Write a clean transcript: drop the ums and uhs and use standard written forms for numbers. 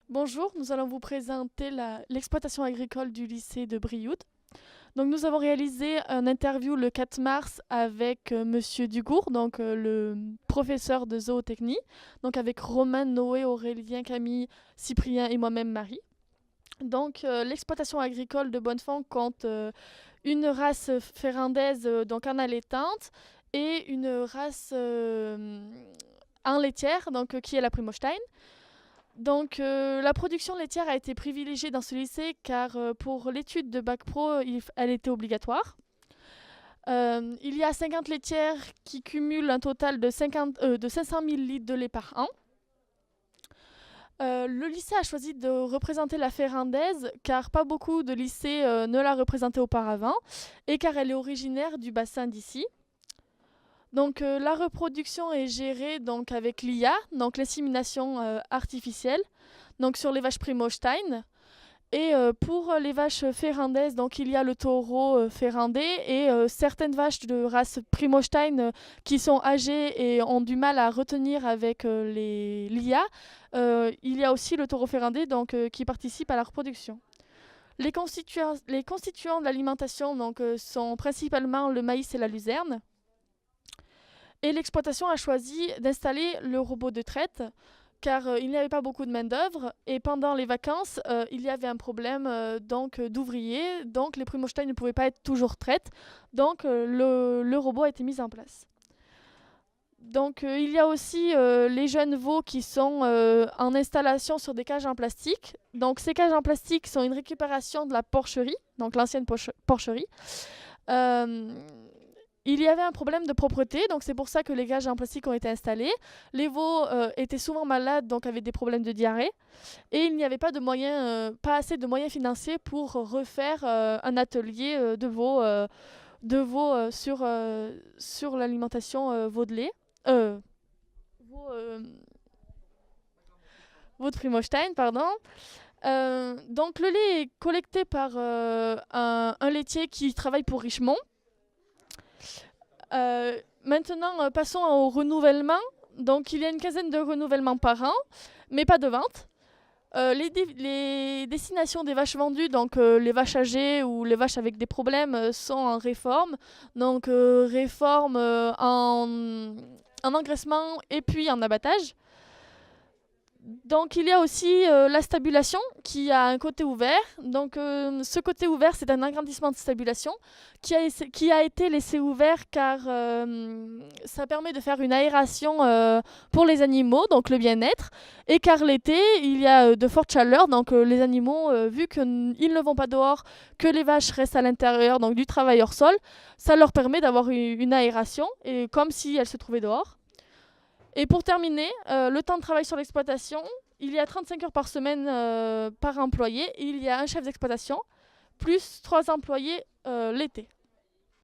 Bonjour, nous allons vous présenter l'exploitation agricole du lycée de Brioude. Donc nous avons réalisé un interview le 4 mars avec Monsieur Dugour, le professeur de zootechnie, donc avec Romain, Noé, Aurélien, Camille, Cyprien et moi-même Marie. L'exploitation agricole de Bonnefond compte une race ferrandaise donc en allaitante et une race en laitière qui est la Primolstein. La production laitière a été privilégiée dans ce lycée car pour l'étude de Bac Pro, elle était obligatoire. Il y a 50 laitières qui cumulent un total de 500 000 litres de lait par an. Le lycée a choisi de représenter la Ferrandaise car pas beaucoup de lycées ne la représentaient auparavant et car elle est originaire du bassin d'ici. La reproduction est gérée avec l'IA, donc l'insémination artificielle, donc sur les vaches Primolstein. Et pour les vaches ferrandaises, donc il y a le taureau ferrandais et certaines vaches de race Primolstein qui sont âgées et ont du mal à retenir avec l'IA. Il y a aussi le taureau ferrandais qui participe à la reproduction. Les constituants de l'alimentation sont principalement le maïs et la luzerne. Et l'exploitation a choisi d'installer le robot de traite car il n'y avait pas beaucoup de main-d'œuvre et pendant les vacances, il y avait un problème d'ouvriers, donc les Primolstein ne pouvaient pas être toujours traites, le robot a été mis en place. Il y a aussi les jeunes veaux qui sont en installation sur des cages en plastique. Donc ces cages en plastique sont une récupération de la porcherie, donc l'ancienne porcherie. Euh, il y avait un problème de propreté, donc c'est pour ça que les cages en plastique ont été installées. Les veaux étaient souvent malades, donc avaient des problèmes de diarrhée. Et il n'y avait pas pas assez de moyens financiers pour refaire un atelier de veaux sur l'alimentation veau de lait. Veau, euh, veau de Primolstein, pardon. Le lait est collecté par un laitier qui travaille pour Richemont. Maintenant, passons au renouvellement. Donc, il y a une quinzaine de renouvellements par an, mais pas de vente. Les destinations des vaches vendues, les vaches âgées ou les vaches avec des problèmes, sont en réforme. Réforme en engraissement et puis en abattage. Donc il y a aussi la stabulation qui a un côté ouvert. Ce côté ouvert, c'est un agrandissement de stabulation qui a été laissé ouvert car ça permet de faire une aération pour les animaux, donc le bien-être. Et car l'été, il y a de fortes chaleurs, les animaux, vu qu'ils ne vont pas dehors, que les vaches restent à l'intérieur, donc du travail hors sol, ça leur permet d'avoir une aération, et comme si elles se trouvaient dehors. Et pour terminer, le temps de travail sur l'exploitation, il y a 35 heures par semaine par employé et il y a un chef d'exploitation, plus 3 employés l'été.